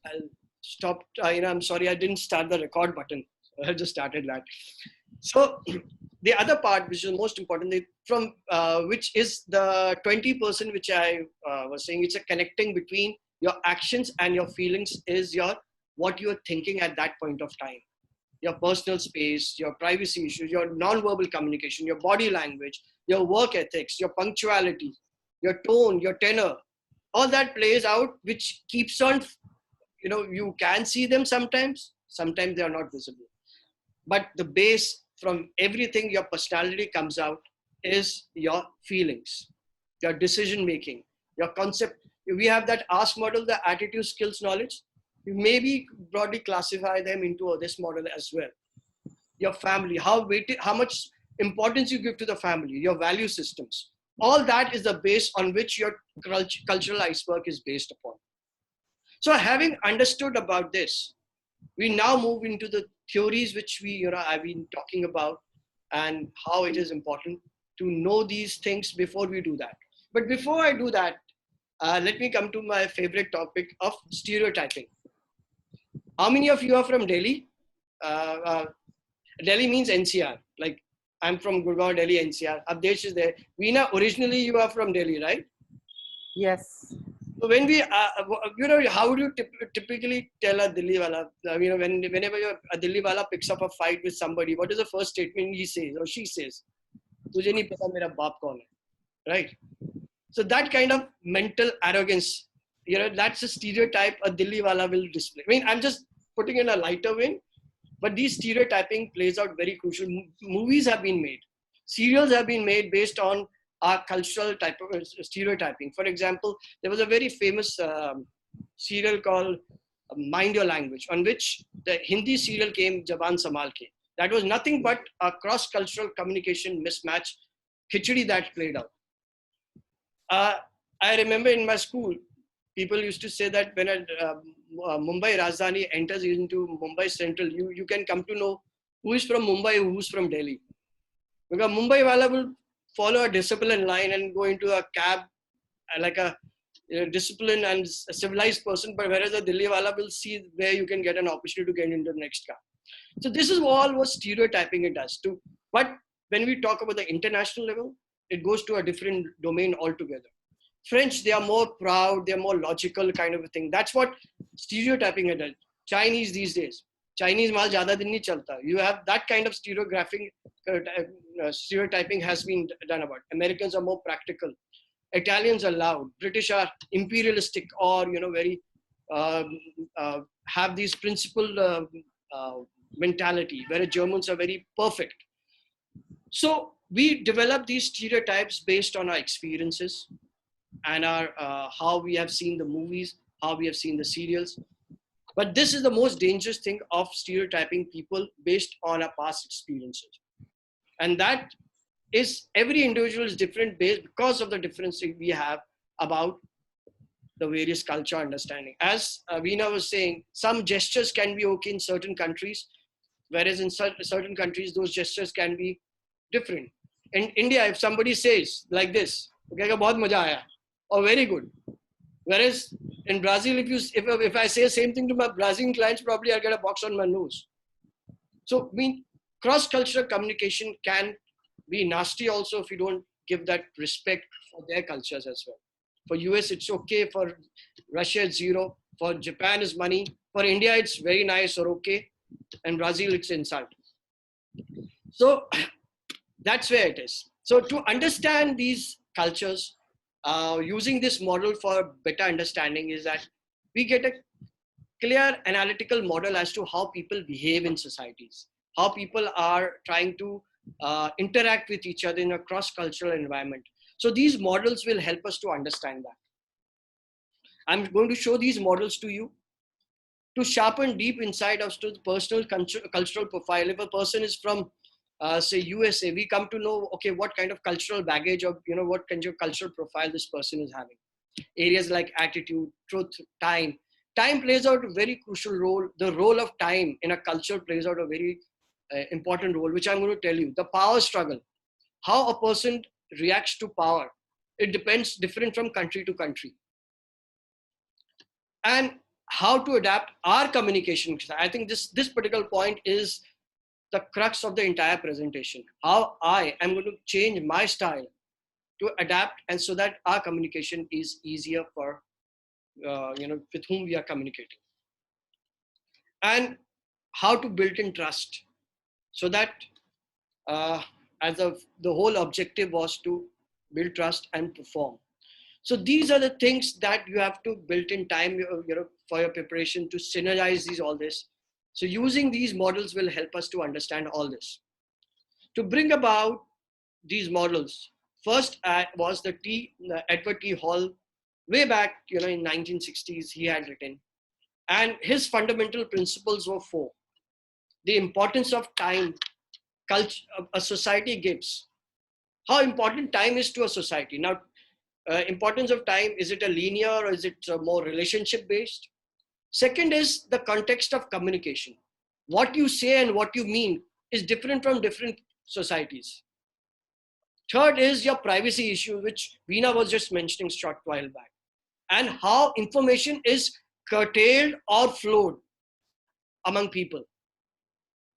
I'll stop. I'm sorry, I didn't start the record button. I just started that. So the other part, which is most important, from which is the 20%, which I was saying, it's a connecting between your actions and your feelings, is your what you're thinking at that point of time. Your personal space, your privacy issues, your non-verbal communication, your body language, your work ethics, your punctuality, your tone, your tenor, all that plays out, which keeps on, you can see them sometimes, sometimes they are not visible. But the base from everything, your personality comes out, is your feelings, your decision making, your concept. We have that ask model, the attitude, skills, knowledge. You maybe broadly classify them into this model as well. Your family, how much importance you give to the family, your value systems, all that is the base on which your cultural iceberg is based upon. So having understood about this, we now move into the theories which I've been talking about, and how it is important to know these things before we do that. But before I do that, let me come to my favorite topic of stereotyping. How many of you are from Delhi? Delhi means NCR. Like, I'm from Gurgaon, Delhi, NCR. Abdesh is there. Veena, originally you are from Delhi, right? Yes. So when we, how do you typically tell a Delhi wala, whenever a Delhi wala picks up a fight with somebody, what is the first statement he says or she says? Tujhe nahi pata mera baap kaun hai, right? So that kind of mental arrogance, that's a stereotype a Delhi wala will display. I mean, I'm just putting in a lighter vein, but these stereotyping plays out very crucial. Movies have been made, serials have been made based on our cultural type of stereotyping. For example, there was a very famous serial called Mind Your Language, on which the Hindi serial came, Jaban Samal Ke. That was nothing but a cross-cultural communication mismatch, khichdi that played out. I remember in my school, people used to say that when a Mumbai Rajdhani enters into Mumbai Central, you can come to know who is from Mumbai, who's from Delhi. Because Mumbai wala will follow a disciplined line and go into a cab like a disciplined and a civilized person, but whereas a Delhi wala will see where you can get an opportunity to get into the next car. So this is all what stereotyping it does too. But when we talk about the international level, it goes to a different domain altogether. French, they are more proud, they're more logical kind of a thing. That's what stereotyping it does. Chinese these days, Chinese maal zyada din nahi chalta. You have that kind of stereotyping has been done about. Americans are more practical. Italians are loud. British are imperialistic, or very have these principled mentality, whereas Germans are very perfect. So we develop these stereotypes based on our experiences and our how we have seen the movies, how we have seen the serials. But this is the most dangerous thing of stereotyping people based on our past experiences. And that is, every individual is different based because of the difference we have about the various culture understanding. As Veena was saying, some gestures can be okay in certain countries, whereas in certain countries, those gestures can be different. In India, if somebody says like this, okay, bahut maja aaya, or very good. Whereas in Brazil, if I say the same thing to my Brazilian clients, probably I'll get a box on my nose. So, I mean, cross-cultural communication can be nasty also if you don't give that respect for their cultures as well. For US, it's okay. For Russia, it's zero. For Japan, it's money. For India, it's very nice or okay. And Brazil, it's insult. So that's where it is. So to understand these cultures, using this model for better understanding is that we get a clear analytical model as to how people behave in societies, how people are trying to interact with each other in a cross-cultural environment. So these models will help us to understand that. I'm going to show these models to you to sharpen deep inside us to the personal cultural profile. If a person is from, say, USA, we come to know, okay, what kind of cultural baggage or, what kind of cultural profile this person is having. Areas like attitude, truth, time. Time plays out a very crucial role. The role of time in a culture plays out a very important role, which I'm going to tell you. The power struggle, how a person reacts to power. It depends different from country to country. And how to adapt our communication. I think this particular point is the crux of the entire presentation. How I am going to change my style to adapt, and so that our communication is easier for with whom we are communicating, and how to build in trust, so that as the whole objective was to build trust and perform. So these are the things that you have to build in time, for your preparation, to synergize all this. So using these models will help us to understand all this. To bring about these models, first was the Edward T. Hall, way back, in 1960s, he had written, and his fundamental principles were four: the importance of time culture a society gives, how important time is to a society. Now, importance of time, is it a linear or is it more relationship based? Second is the context of communication. What you say and what you mean is different from different societies. Third is your privacy issue, which Veena was just mentioning short while back, and how information is curtailed or flowed among people.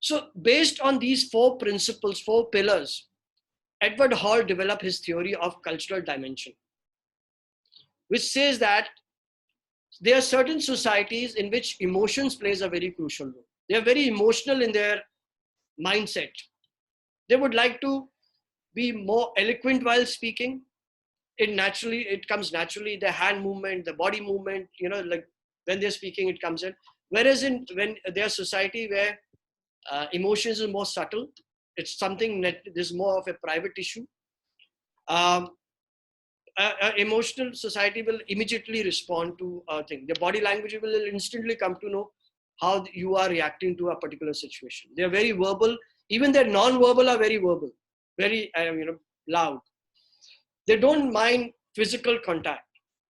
So based on these four principles, four pillars, Edward Hall developed his theory of cultural dimension, which says that there are certain societies in which emotions plays a very crucial role. They are very emotional in their mindset. They would like to be more eloquent while speaking. It comes naturally. The hand movement, the body movement, like when they're speaking, it comes in. Whereas when there's society where emotions is more subtle, it's something that is more of a private issue. Emotional society will immediately respond to a thing. The body language will instantly come to know how you are reacting to a particular situation. They are very verbal. Even their non-verbal are very verbal, very loud. They don't mind physical contact.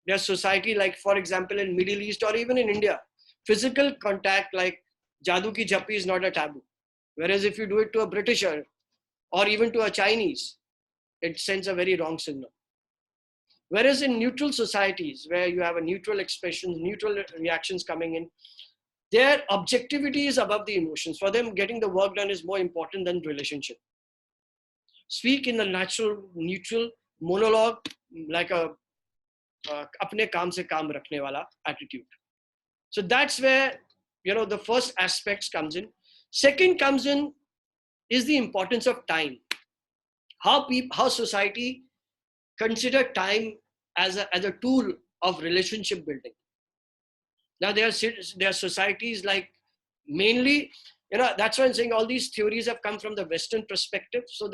Their society, like for example in Middle East or even in India, physical contact like jadoo ki jappi is not a taboo. Whereas if you do it to a Britisher or even to a Chinese, it sends a very wrong signal. Whereas in neutral societies, where you have a neutral expressions, neutral reactions coming in, their objectivity is above the emotions. For them, getting the work done is more important than relationship. Speak in the natural, neutral monologue, like a apne kaam se kaam rakhne wala attitude. So that's where the first aspects comes in. Second comes in is the importance of time. How society consider time as a tool of relationship building. Now there are societies like, mainly, that's why I'm saying all these theories have come from the Western perspective. So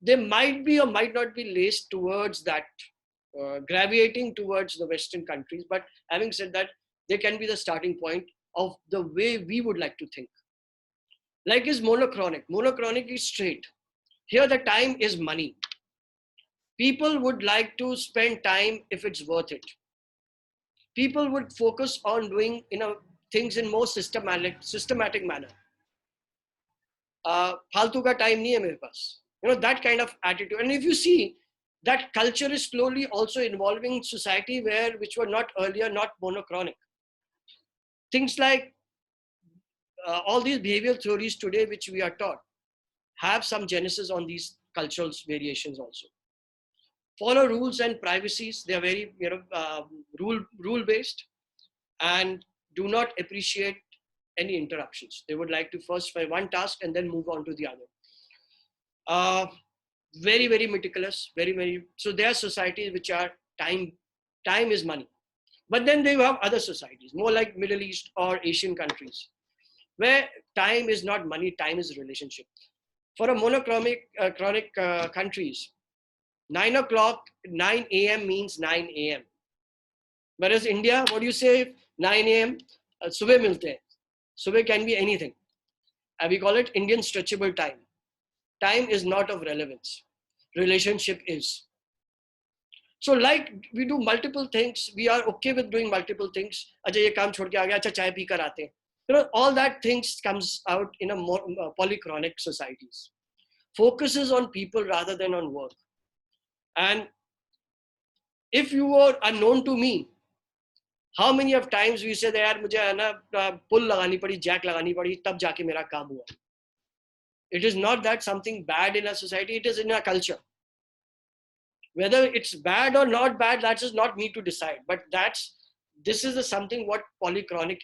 they might be or might not be laced towards that, gravitating towards the Western countries. But having said that, they can be the starting point of the way we would like to think. Like is monochronic. Monochronic is straight. Here the time is money. People would like to spend time if it's worth it. People would focus on doing things in more systematic manner. फालतू का time नहीं है मेरे पास. That kind of attitude. And if you see, that culture is slowly also involving society which were not earlier, not monochronic. Things like all these behavioral theories today, which we are taught, have some genesis on these cultural variations also. Follow rules and privacies. They are very rule based, and do not appreciate any interruptions. They would like to first find one task and then move on to the other. Very, very meticulous, so there are societies which are time is money. But then they have other societies, more like Middle East or Asian countries, where time is not money, time is relationship. For a monochronic chronic countries, 9 a.m. means 9 a.m. Whereas India, what do you say? 9 a.m. Subah milte hai. Subah can be anything. And we call it Indian stretchable time. Time is not of relevance. Relationship is. So like we do multiple things, we are okay with doing multiple things. Acha ye kaam chhod ke aa gaya, acha chai pee kar aate hain. All that things comes out in a more polychronic societies. Focuses on people rather than on work. And if you are unknown to me, How many of times we say that यार मुझे है ना pull लगानी पड़ी, jack लगानी पड़ी, तब जाके मेरा काम हुआ. It is not that something bad in our society, it is in our culture. Whether it's bad or not bad, that is not me to decide. But this is something what polychronic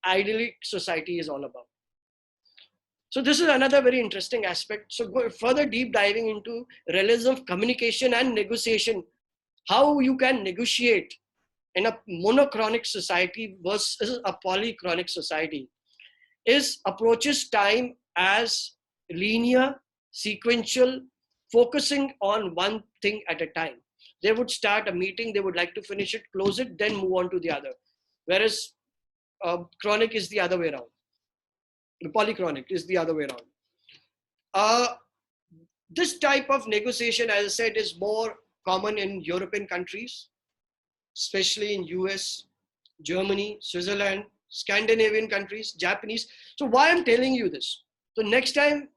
idyllic society is all about. So this is another very interesting aspect. So further deep diving into realism of communication and negotiation, how you can negotiate in a monochronic society versus a polychronic society, is approaches time as linear, sequential, focusing on one thing at a time. They would start a meeting, they would like to finish it, close it, then move on to the other. Whereas chronic is the other way around. The polychronic is the other way around. This type of negotiation, as I said, is more common in European countries, especially in US, Germany, Switzerland, Scandinavian countries, Japanese. So why I'm telling you this? So next time,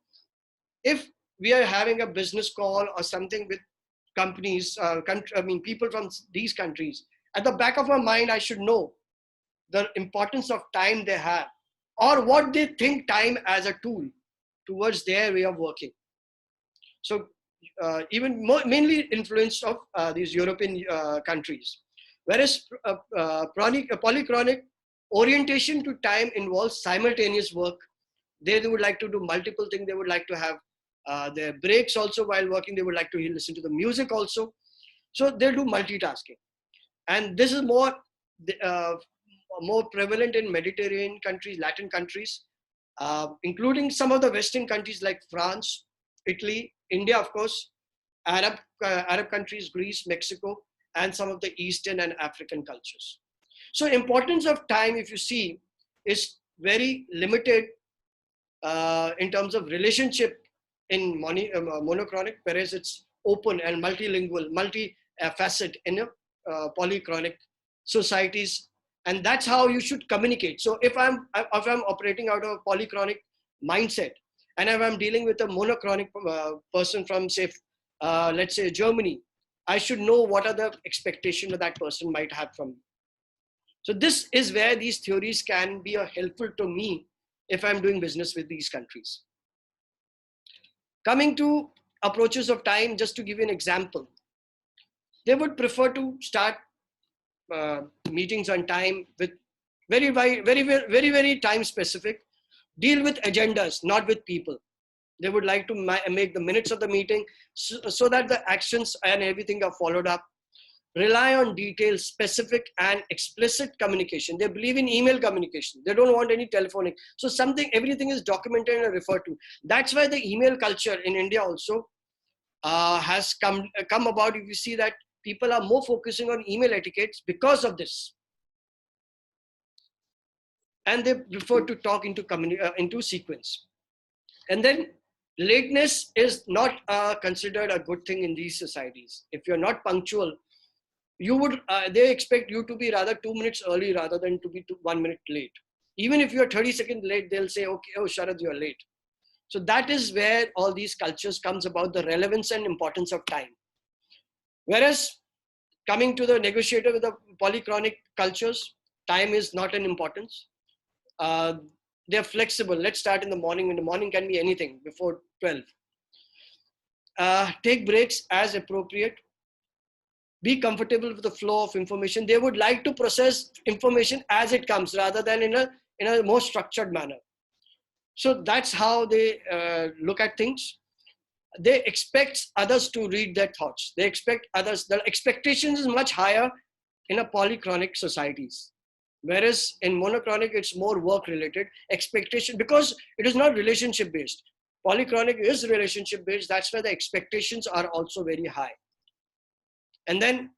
if we are having a business call or something with companies, people from these countries, at the back of my mind, I should know the importance of time they have, or what they think time as a tool towards their way of working. So mainly influenced of these European countries. Whereas polychronic orientation to time involves simultaneous work. They would like to do multiple things. They would like to have their breaks also while working. They would like to listen to the music also. So they'll do multitasking. And this is more prevalent in Mediterranean countries, Latin countries, including some of the Western countries like France, Italy, India, of course, Arab countries, Greece, Mexico, and some of the Eastern and African cultures. So importance of time, if you see, is very limited in terms of relationship in monochronic, whereas it's open and multilingual, multi-facet in polychronic societies. And that's how you should communicate. So if I'm operating out of a polychronic mindset, and if I'm dealing with a monochronic person from, say, let's say Germany, I should know what are the expectations that person might have from me. So this is where these theories can be helpful to me if I'm doing business with these countries. Coming to approaches of time, just to give you an example, they would prefer to start meetings on time with very time specific, deal with agendas, not with people. They would like to make the minutes of the meeting so that the actions and everything are followed up. Rely on detailed, specific, and explicit communication. They believe in email communication. They don't want any telephonic. So everything is documented and referred to. That's why the email culture in India also has come about. If you see that people are more focusing on email etiquettes because of this. And they prefer to talk into sequence. And then lateness is not considered a good thing in these societies. If you're not punctual, they expect you to be rather 2 minutes early rather than to be 1 minute late. Even if you're 30 seconds late, they'll say, okay, oh, Sharad, you're late. So that is where all these cultures comes about, the relevance and importance of time. Whereas coming to the negotiator with the polychronic cultures, time is not an importance. They're flexible. Let's start in the morning. In the morning can be anything before 12. Take breaks as appropriate. Be comfortable with the flow of information. They would like to process information as it comes rather than in a more structured manner. So that's how they look at things. They expect others to read their thoughts. They expect others. The expectations is much higher in a polychronic societies. Whereas in monochronic, it's more work related expectation because it is not relationship based. Polychronic is relationship based. That's why the expectations are also very high. And then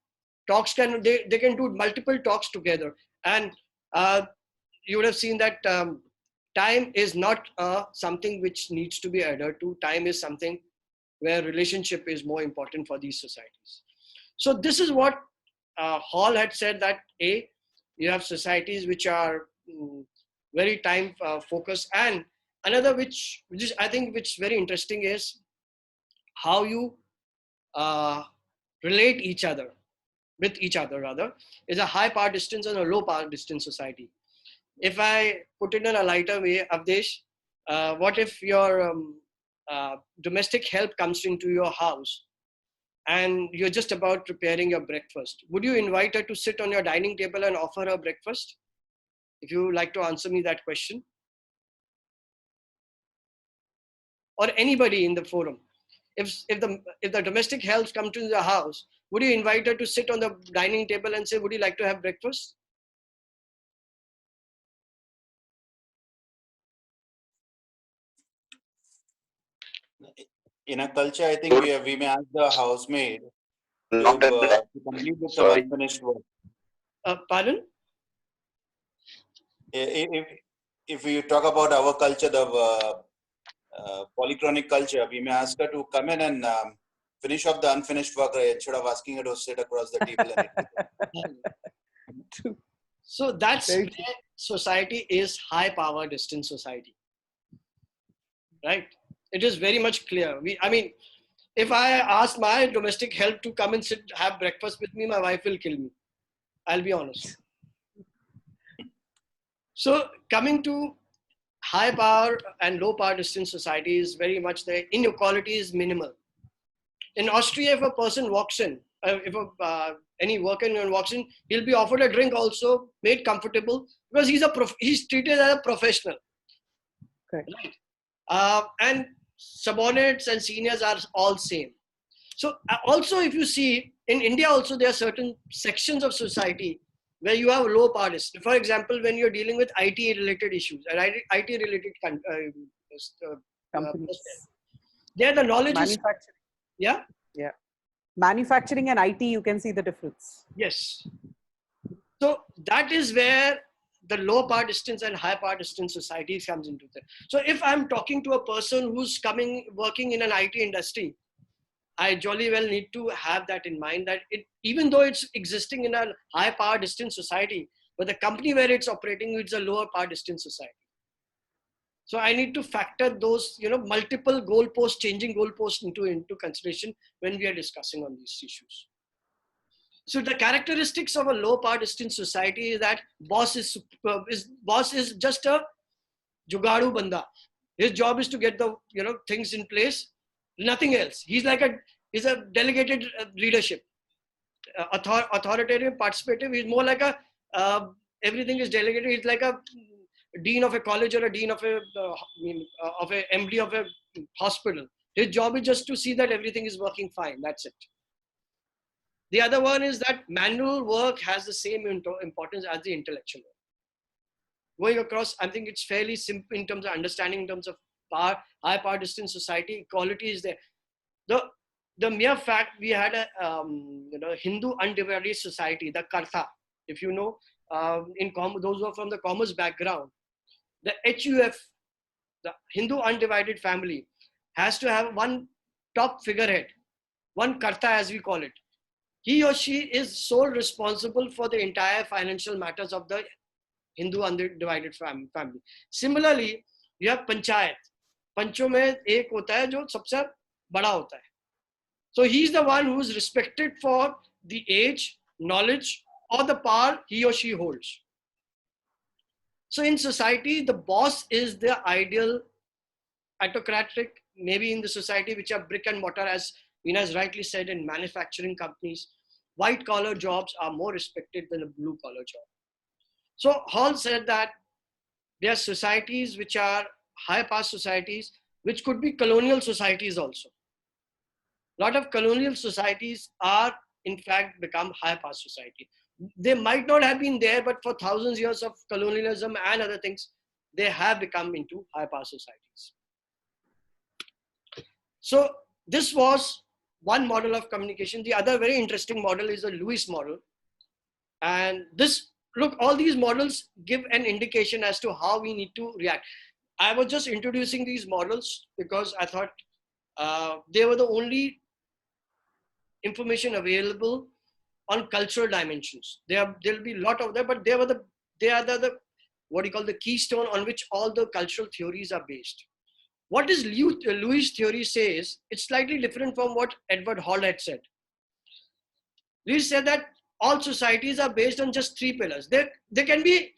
talks they can do multiple talks together. And you would have seen that time is not something which needs to be adhered to. Time is something where relationship is more important for these societies. So this is what Hall had said, that you have societies which are very time focused, and another which is I think which very interesting is how you relate each other. with each other rather, is a high power distance and a low power distance society. If I put it in a lighter way, Avdesh, what if your domestic help comes into your house and you're just about preparing your breakfast? Would you invite her to sit on your dining table and offer her breakfast? If you like to answer me that question, or anybody in the forum, if the domestic helps come to the house, would you invite her to sit on the dining table and say, would you like to have breakfast? In a culture, I think we may ask the housemaid to complete with some unfinished work. Pardon? If we talk about our culture, the polychronic culture, we may ask her to come in and finish off the unfinished work instead of asking her to sit across the table and eat. So that's where society is high power distance society, right? It is very much clear. I mean, if I ask my domestic help to come and sit, have breakfast with me, my wife will kill me. I'll be honest. So coming to high power and low power distance society is very much the inequality is minimal. In Austria, if a person walks in, any worker walks in, he'll be offered a drink also, made comfortable, because he's treated as a professional. Correct. Right? And subordinates and seniors are all same. So also, if you see, in India also, there are certain sections of society where you have low power distance. For example, when you're dealing with IT related issues and IT related companies, there the knowledge is, yeah. Manufacturing and IT, you can see the difference. Yes. So that is where the low power distance and high power distance society comes into it. So if I'm talking to a person who's working in an IT industry, I jolly well need to have that in mind, that even though it's existing in a high power distance society, but the company where it's operating, it's a lower power distance society. So I need to factor those, multiple goalposts, changing goalposts into consideration when we are discussing on these issues. So the characteristics of a low power distance society is that boss is just a jugadu banda. His job is to get the things in place, nothing else. He's a delegated leadership, authoritarian, participative. He's more like everything is delegated. He's like a dean of a college or a dean of a MD of a hospital. His job is just to see that everything is working fine. That's it. The other one is that manual work has the same importance as the intellectual work. Going across, I think it's fairly simple in terms of understanding, in terms of high power distance society, equality is there. The mere fact we had a Hindu undivided society, the Kartha, if you know, those who are from the commerce background, the HUF, the Hindu undivided family, has to have one top figurehead, one Karta as we call it. He or she is sole responsible for the entire financial matters of the Hindu undivided family. Similarly, you have Panchayat. Pancho mein ek hota hai jo sabse bada hota hai. So he is the one who is respected for the age, knowledge, or the power he or she holds. So in society, the boss is the ideal autocratic, maybe in the society which are brick and mortar, as Veena has rightly said, in manufacturing companies, white collar jobs are more respected than a blue collar job. So Hall said that there are societies which are high power societies, which could be colonial societies also. A lot of colonial societies are in fact become high power society. They might not have been there, but for thousands of years of colonialism and other things, they have become into high power societies. So this was one model of communication. The other very interesting model is the Lewis model. And all these models give an indication as to how we need to react. I was just introducing these models because I thought they were the only information available on cultural dimensions. There'll be a lot of them, but they are the what you call the keystone on which all the cultural theories are based. What is Lewis' theory says, it's slightly different from what Edward Hall had said. Lewis said that all societies are based on just three pillars. They can be,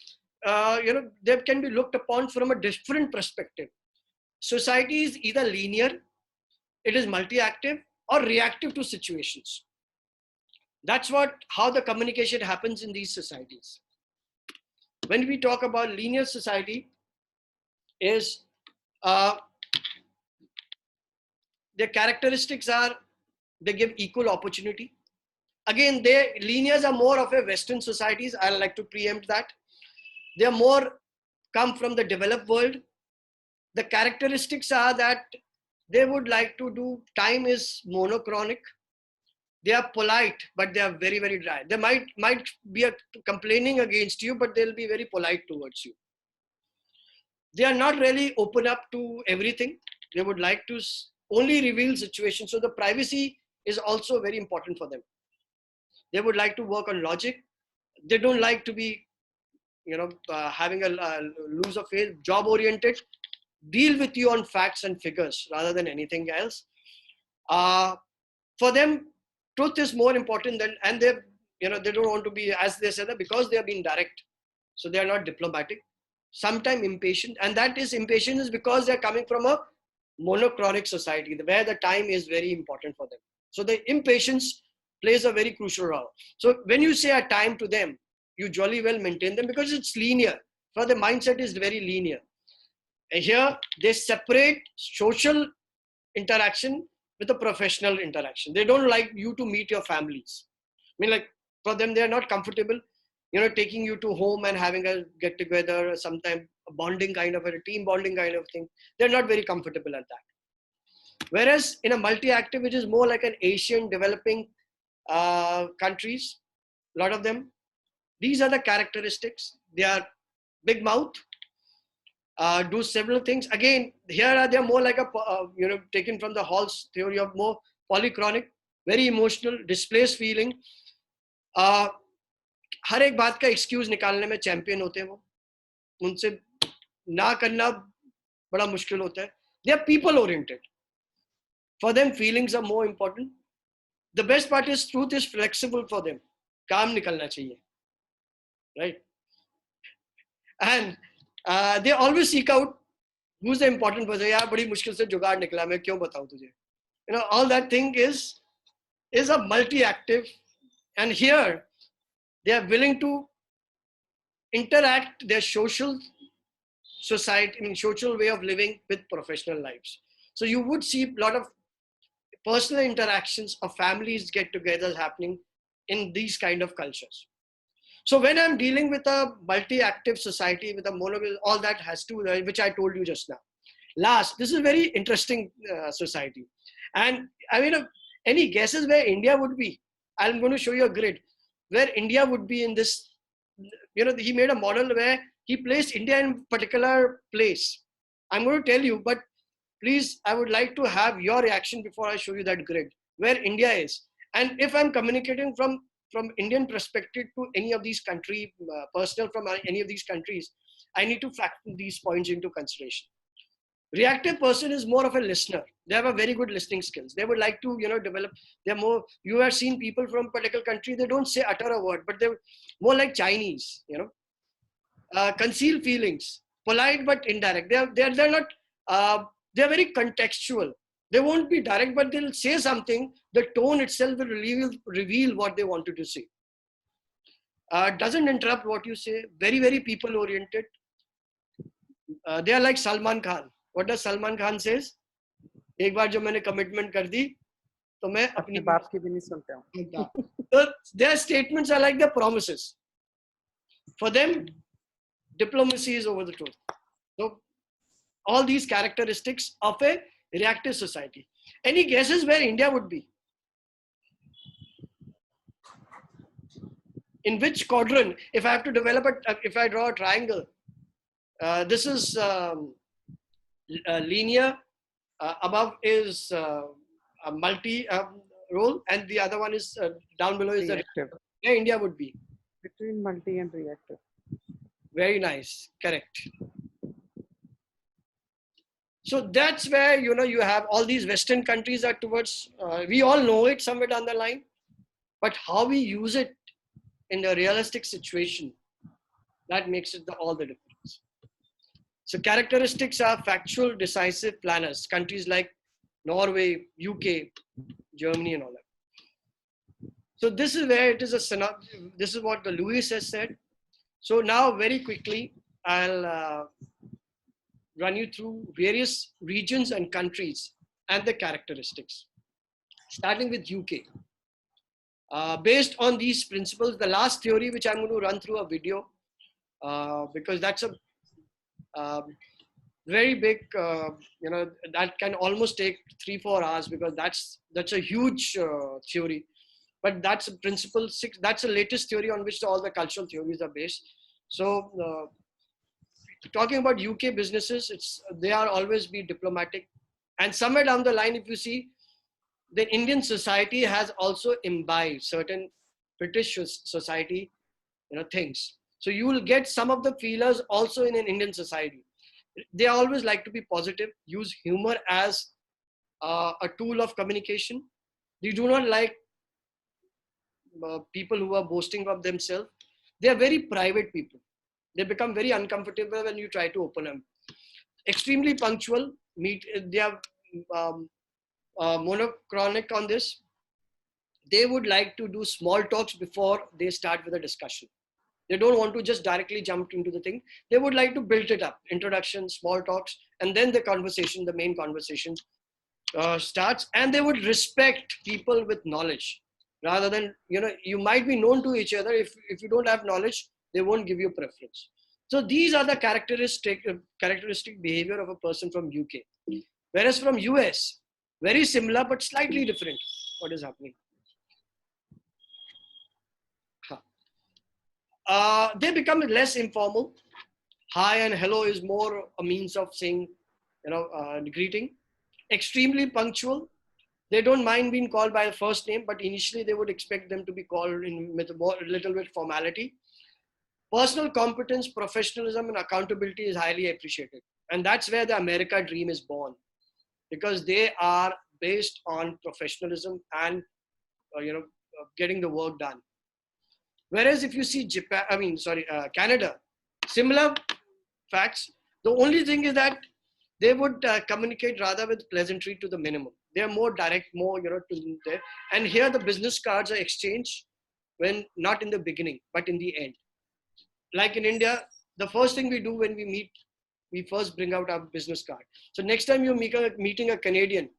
they can be looked upon from a different perspective. Society is either linear, it is multi-active, or reactive to situations. That's how the communication happens in these societies. When we talk about linear society, is their characteristics are they give equal opportunity. Again, linears are more of a Western societies. I like to preempt that. They are more come from the developed world. The characteristics are that they would like to do, time is monochronic. They are polite, but they are very, very dry. They might be complaining against you, but they'll be very polite towards you. They are not really open up to everything. They would like to only reveal situations. So the privacy is also very important for them. They would like to work on logic. They don't like to be, having a lose of faith, job oriented, deal with you on facts and figures rather than anything else. For them, truth is more important than, and they don't want to be, as they said, because they are being direct. So they are not diplomatic, sometimes impatient. And that is impatient is because they're coming from a monochronic society where the time is very important for them. So the impatience plays a very crucial role. So when you say a time to them, you jolly well maintain them because it's linear. So the mindset is very linear. And here they separate social interaction with a professional interaction. They don't like you to meet your families. I mean, like for them, they are not comfortable, taking you to home and having a get together, sometimes a bonding kind of a team bonding kind of thing. They're not very comfortable at that. Whereas in a multi-active, which is more like an Asian developing countries, a lot of them, these are the characteristics. They are big mouth, do several things. Again, here they're more like a, taken from the Hall's theory of more polychronic, very emotional, displaced feeling. हर एक बात का excuse निकालने में champion होते हैं वो, उनसे ना करना बड़ा मुश्किल होता है. They are people oriented. For them, feelings are more important. The best part is truth is flexible for them. काम निकलना चाहिए, right? And they always seek out who's the important person. यार बड़ी मुश्किल से जुगाड़ निकला, मैं क्यों बताऊं तुझे? All that thing is a multi-active, and here they are willing to interact their social way of living with professional lives. So you would see a lot of personal interactions of families get-togethers happening in these kind of cultures. So when I'm dealing with a multi-active society, with a monograph, all that has to, which I told you just now. Last, this is very interesting society. And I mean, any guesses where India would be? I'm going to show you a grid where India would be in this. He made a model where he placed India in a particular place. I'm going to tell you, but please, I would like to have your reaction before I show you that grid, where India is. And if I'm communicating from Indian perspective to any of these countries, personal from any of these countries, I need to factor these points into consideration. Reactive person is more of a listener. They have a very good listening skills. They would like to, develop. They're more, you have seen people from particular country, they don't say utter a word, but they're more like Chinese, conceal feelings, polite but indirect. They're not, they're very contextual. They won't be direct, but they'll say something. The tone itself will reveal what they wanted to say. Doesn't interrupt what you say. Very, very people oriented. They are like Salman Khan. What does Salman Khan says? एक बार जो मैंने commitment कर दी, तो मैं अपनी बाप की भी नहीं सुनते हूँ. So their statements are like their promises. For them, diplomacy is over the truth. So all these characteristics of a reactive society. Any guesses where India would be? In which quadrant? If I have to develop if I draw a triangle, this is linear. Above is a multi role, and the other one is down below is Reactive. Where India would be. Between multi and reactive. Very nice. Correct. So that's where, you have all these Western countries are towards, we all know it somewhere down the line, but how we use it in a realistic situation, that makes it all the difference. So characteristics are factual, decisive planners. Countries like Norway, UK, Germany, and all that. So this is where it is this is what the Lewis has said. So now very quickly, I'll run you through various regions and countries and the characteristics. Starting with UK. Based on these principles, the last theory, which I'm going to run through a video, because that's a very big, that can almost take 3-4 hours, because that's a huge theory. But that's a principle 6. That's the latest theory on which all the cultural theories are based. So talking about UK businesses, they are always be diplomatic, and somewhere down the line, if you see, the Indian society has also imbibed certain British society, things. So you will get some of the feelers also in an Indian society. They always like to be positive, use humor as a tool of communication. They do not like people who are boasting of themselves. They are very private people. They become very uncomfortable when you try to open them. Extremely punctual. They are monochronic on this. They would like to do small talks before they start with a discussion. They don't want to just directly jump into the thing. They would like to build it up. Introduction, small talks, and then the conversation, the main conversation starts. And they would respect people with knowledge. Rather than, you might be known to each other. If you don't have knowledge, they won't give you preference. So these are the characteristic behavior of a person from UK. Whereas from US, very similar but slightly different. What is happening? They become less informal. Hi and hello is more a means of saying, greeting. Extremely punctual. They don't mind being called by the first name, but initially they would expect them to be called with a little bit formality. Personal competence, professionalism, and accountability is highly appreciated. And that's where the America dream is born, because they are based on professionalism and, getting the work done. Whereas if you see Canada, similar facts. The only thing is that they would communicate rather with pleasantry to the minimum. They are more direct, more, to there. And here the business cards are exchanged when not in the beginning, but in the end. Like in India, the first thing we do when we meet, we first bring out our business card. So next time you're meeting a Canadian,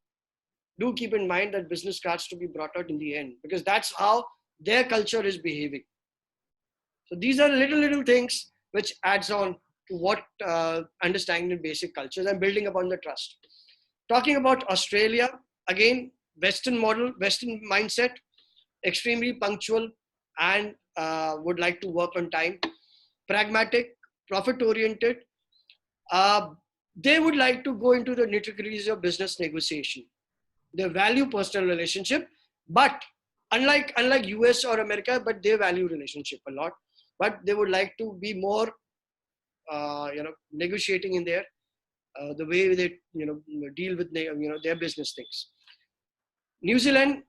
do keep in mind that business cards to be brought out in the end, because that's how their culture is behaving. So these are little things which adds on to what understanding the basic cultures and building upon the trust. Talking about Australia, again, Western model, Western mindset, extremely punctual and would like to work on time. Pragmatic, profit-oriented. They would like to go into the nitty-gritties of business negotiation. They value personal relationship, but unlike US or America, but they value relationship a lot. But they would like to be more, negotiating in their the way they deal with their business things. New Zealand,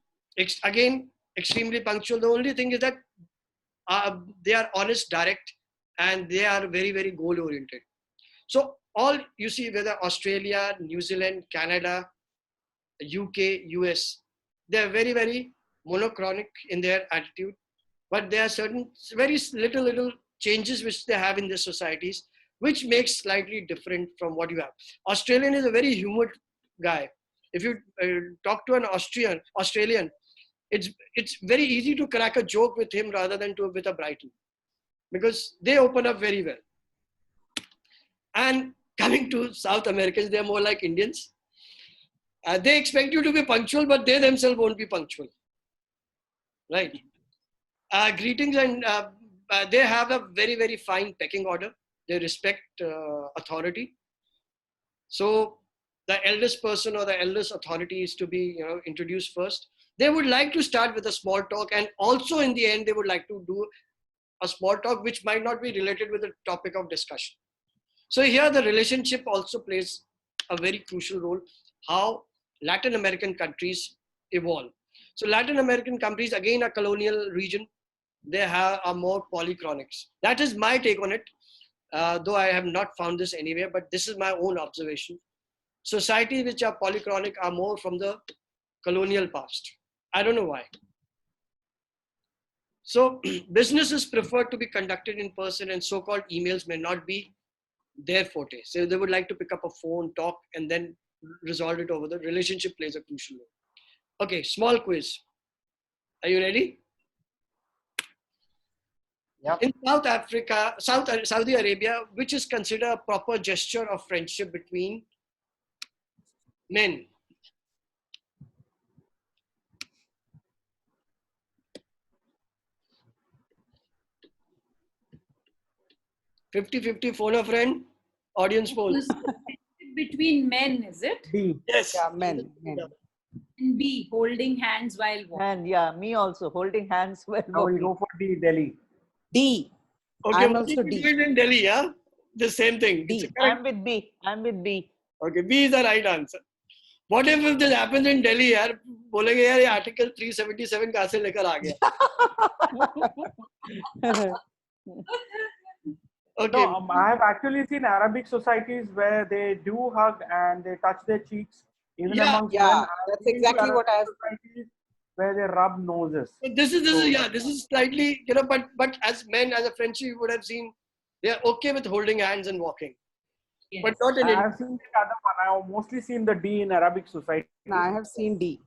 again, extremely punctual. The only thing is that they are honest, direct, and they are very, very goal oriented. So all you see, whether Australia, New Zealand, Canada, UK, US, they are very, very monochronic in their attitude, but there are certain very little changes which they have in their societies, which makes slightly different from what you have. Australian is a very humid guy. If you talk to an Australian, it's very easy to crack a joke with him rather than with a Brighton, because they open up very well. And coming to South Americans, they're more like Indians. They expect you to be punctual, but they themselves won't be punctual. Right? Greetings, and they have a very, very fine pecking order. They respect authority. So the eldest person or the eldest authority is to be introduced first. They would like to start with a small talk, and also in the end, they would like to do a small talk which might not be related with the topic of discussion. So here the relationship also plays a very crucial role, how Latin American countries evolve. So Latin American countries, again, a colonial region, are more polychronics. That is my take on it, though I have not found this anywhere, but this is my own observation. Societies which are polychronic are more from the colonial past. I don't know why. So businesses prefer to be conducted in person, and so-called emails may not be their forte. So they would like to pick up a phone, talk, and then resolve it over. The relationship plays a crucial role. Okay, small quiz. Are you ready? Yep. In South Africa, Saudi Arabia, which is considered a proper gesture of friendship between men? (50-50) phone a friend, audience poll. Between men, is it? D. Yes. Yeah, men. And B, holding hands while walking. And yeah, me also holding hands while I will walking. go for D, Delhi. D. Okay, I'm what also did you D. do it in Delhi, yeah? The same thing. D. It's a correct. I'm with B. I'm with B. Okay, B is the right answer. What if this happens in Delhi, यार? बोलेंगे यार ये article 377 कहाँ से लेकर आ गया? Okay. No, I have actually seen Arabic societies where they do hug and they touch their cheeks. Even Yeah, amongst yeah, men, I have that's been to exactly what Arabic I have. societies where they rub noses. So this is slightly, but as men, as a friendship, you would have seen they are okay with holding hands and walking, Yes. but not in I India. have seen the other one. I have mostly seen the D in Arabic society. No, I have seen D.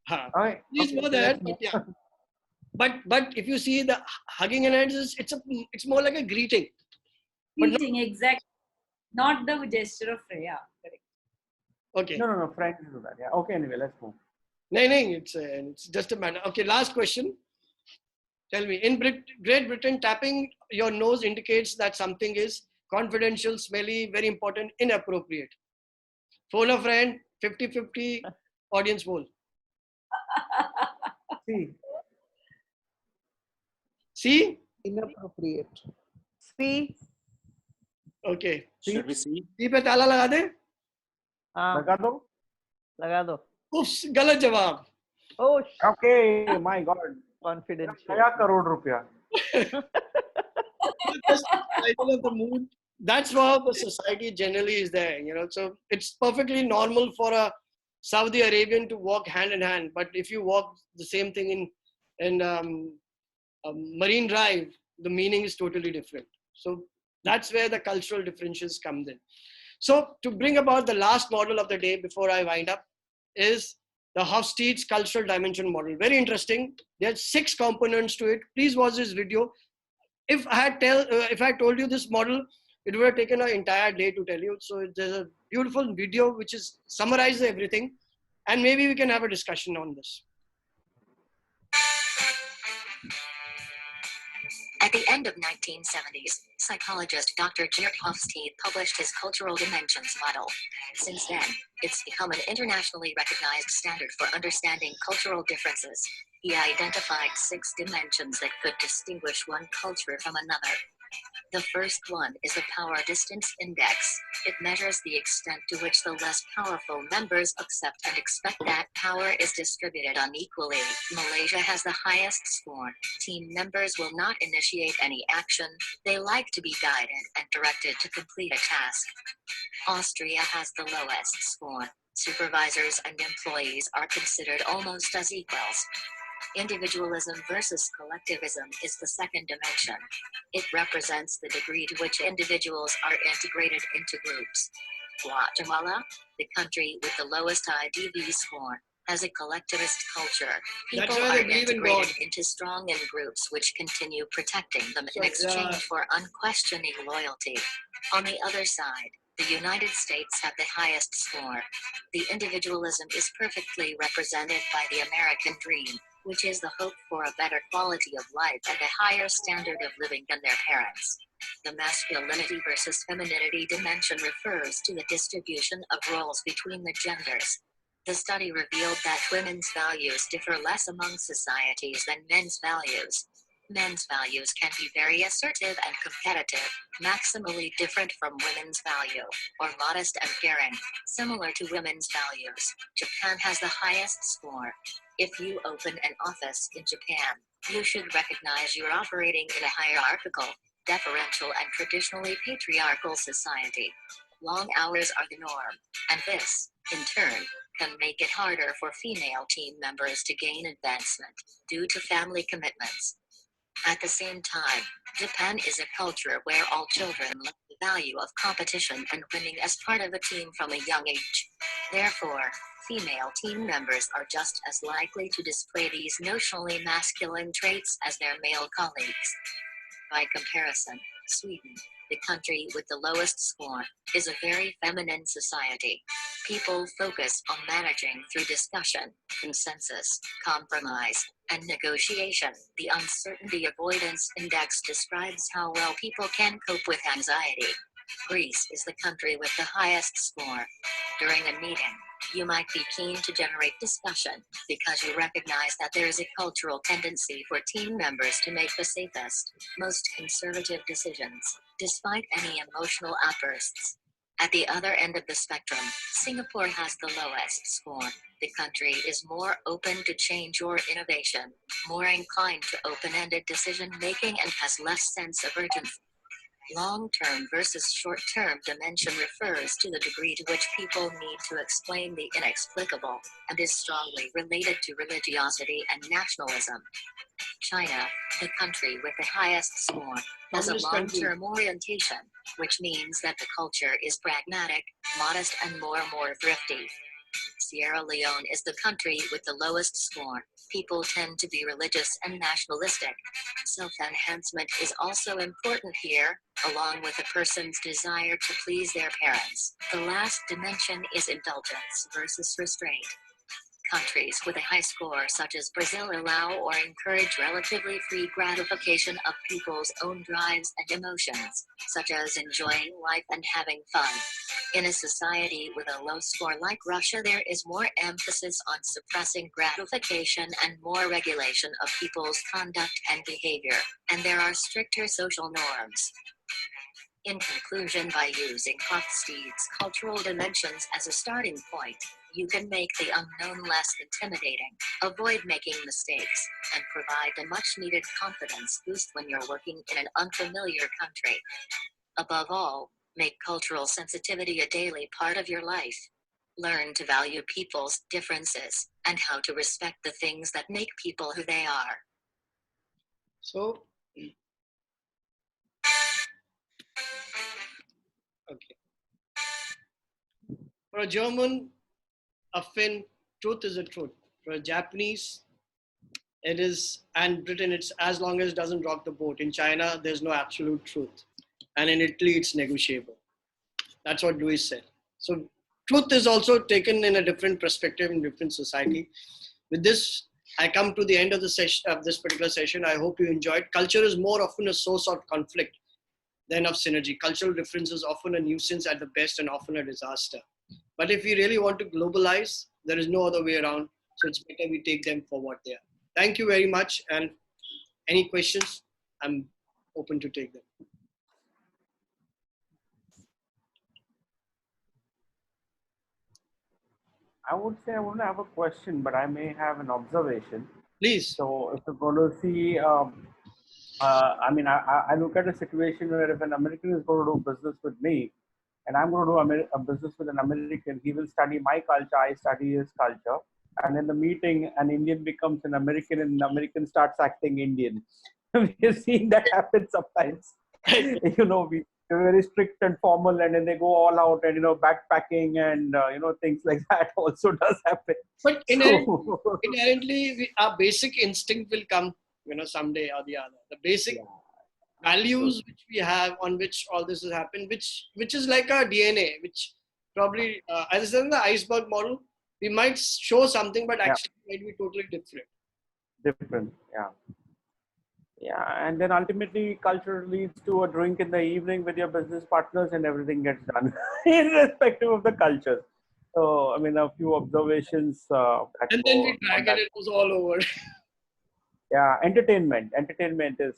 Huh. Okay. Please okay, know so that, let's but move. yeah. But if you see the hugging and hands, it's more like a greeting. But not, Greeting, exactly. Not the gesture of Freya. Correct. okay. No, friends do that. Yeah. Okay, anyway, let's move. No, it's just a matter. Okay, last question. Tell me, in Great Britain, tapping your nose indicates that something is confidential, smelly, very important, inappropriate. Phone a friend, 50-50, audience poll. C. See? Inappropriate. C. Okay. Should we see? C पे ताला लगा दे? हाँ, लगा दो? लगा दो. Oops, गलत जवाब. Oh, Okay, my God. confidential. Kaya crore rupiya. Just title of the mood. That's how the society generally is there, So it's perfectly normal for a Saudi Arabian to walk hand in hand. But if you walk the same thing in Marine Drive, the meaning is totally different. So that's where the cultural differences comes in. So to bring about the last model of the day before I wind up is the Hofstede's cultural dimension model. Very interesting. There are 6 components to it. Please watch this video. If I told you this model, it would have taken an entire day to tell you. So there's a beautiful video which is summarizes everything, and maybe we can have a discussion on this. At the end of 1970s, psychologist Dr. Geert Hofsede published his cultural dimensions model. Since then, it's become an internationally recognized standard for understanding cultural differences. He identified 6 dimensions that could distinguish one culture from another. The first one is the Power Distance Index. It measures the extent to which the less powerful members accept and expect that power is distributed unequally. Malaysia has the highest score. Team members will not initiate any action. They like to be guided and directed to complete a task. Austria has the lowest score. Supervisors and employees are considered almost as equals. Individualism versus collectivism is the second dimension. It represents the degree to which individuals are integrated into groups. Guatemala, the country with the lowest IDV score, has a collectivist culture. People That's why are they believe in God. integrated into strong in groups which continue protecting them in exchange for unquestioning loyalty. On the other side, the United States have the highest score. The individualism is perfectly represented by the American dream, which is the hope for a better quality of life and a higher standard of living than their parents. The masculinity versus femininity dimension refers to the distribution of roles between the genders. The study revealed that women's values differ less among societies than men's values. Men's values can be very assertive and competitive, maximally different from women's value, or modest and caring, similar to women's values. Japan has the highest score. If you open an office in Japan, you should recognize you're operating in a hierarchical, deferential, and traditionally patriarchal society. Long hours are the norm, and this, in turn, can make it harder for female team members to gain advancement due to family commitments. At the same time, Japan is a culture where all children learn the value of competition and winning as part of a team from a young age. Therefore, female team members are just as likely to display these notionally masculine traits as their male colleagues. By comparison, Sweden, the country with the lowest score, is a very feminine society. People focus on managing through discussion, consensus, compromise, and negotiation. The uncertainty avoidance index describes how well people can cope with anxiety. Greece is the country with the highest score. During a meeting, you might be keen to generate discussion because you recognize that there is a cultural tendency for team members to make the safest, most conservative decisions, despite any emotional outbursts. At the other end of the spectrum, Singapore has the lowest score. The country is more open to change or innovation, more inclined to open-ended decision-making, and has less sense of urgency. Long-term versus short-term dimension refers to the degree to which people need to explain the inexplicable, and is strongly related to religiosity and nationalism. China, the country with the highest score, has a Communist country. long-term orientation, which means that the culture is pragmatic, modest, and more thrifty. Sierra Leone is the country with the lowest score. People tend to be religious and nationalistic. Self-enhancement is also important here, along with a person's desire to please their parents. The last dimension is indulgence versus restraint. Countries with a high score such as Brazil allow or encourage relatively free gratification of people's own drives and emotions, such as enjoying life and having fun. In a society with a low score like Russia, there is more emphasis on suppressing gratification and more regulation of people's conduct and behavior, and there are stricter social norms. In conclusion, by using Hofstede's cultural dimensions as a starting point, you can make the unknown less intimidating, avoid making mistakes, and provide a much-needed confidence boost when you're working in an unfamiliar country. Above all, make cultural sensitivity a daily part of your life. Learn to value people's differences and how to respect the things that make people who they are. So, okay. For a German, a Finn, truth is a truth. For a Japanese, it is, and Britain, it's as long as it doesn't rock the boat. In China, there's no absolute truth. And in Italy, it's negotiable. That's what Louis said. So truth is also taken in a different perspective in different society. With this, I come to the end of the session of this particular session. I hope you enjoyed. Culture is more often a source of conflict than of synergy. Cultural difference is often a nuisance at the best and often a disaster. But if we really want to globalize, there is no other way around. So it's better we take them for what they are. Thank you very much. And any questions, I'm open to take them. I would say I wouldn't have a question, but I may have an observation. Please. So if you're going to see, I mean, I look at a situation where if an American is going to do business with me, and I'm going to do a business with an American, he will study my culture, I study his culture. And in the meeting, an Indian becomes an American and an American starts acting Indian. We've seen that happen sometimes. You know, we're very strict and formal, and then they go all out and, you know, backpacking and, you know, things like that also does happen. But inherently our basic instinct will come, you know, someday or the other. The basic values which we have on which all this has happened, which is like our DNA, which probably, as I said in the iceberg model, we might show something, but actually it might be totally different. Different, yeah. Yeah, and then ultimately culture leads to a drink in the evening with your business partners and everything gets done, irrespective of the culture. So, I mean, a few observations. And then we drag it was all over. Yeah, entertainment. Entertainment is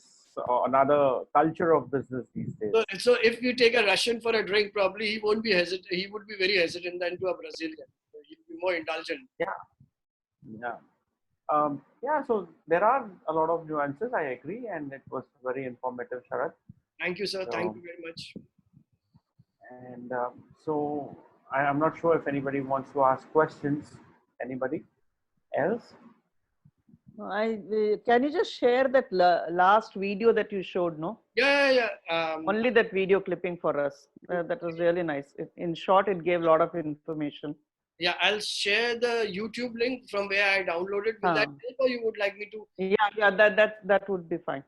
another culture of business these days. So if you take a Russian for a drink, probably he won't be hesitant. He would be very hesitant than to a Brazilian. So he'll be more indulgent. Yeah, yeah. Yeah, so there are a lot of nuances. I agree, and it was very informative, Sharad. Thank you, sir. So, Thank you very much. And so I'm not sure if anybody wants to ask questions. Anybody else? Can you just share that last video that you showed? No, Yeah. only that video clipping for us. That was really nice. In short, it gave a lot of information. Yeah, I'll share the YouTube link from where I downloaded. Will that help, or you would like me to? Yeah, that would be fine.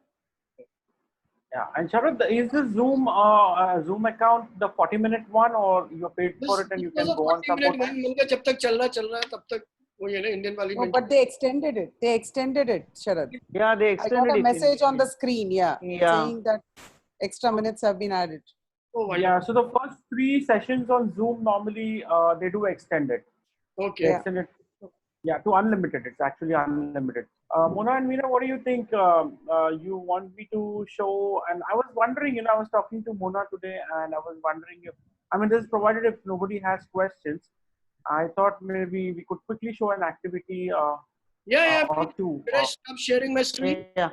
Yeah, and Sharad, is the Zoom account the 40-minute one, or you're paid for it and you This can was a go on 40-minute support? one. मैंने कहा जब तक चल रहा है तब तक वो ये ना Indian वाली No, but they extended it. They extended it, Sharad. Yeah, they I extended got a it. message on the screen, Yeah. saying that extra minutes have been added. Oh, wonderful. Yeah, so the first 3 sessions on Zoom normally they do extend it. Okay. They extend it, yeah, to unlimited. It's actually unlimited. Mona and Meena, what do you think? You want me to show? And I was wondering, I was talking to Mona today, and I was wondering if, this is provided if nobody has questions. I thought maybe we could quickly show an activity or two. Should I stop sharing my screen? Yeah.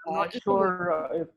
I'm not sure if.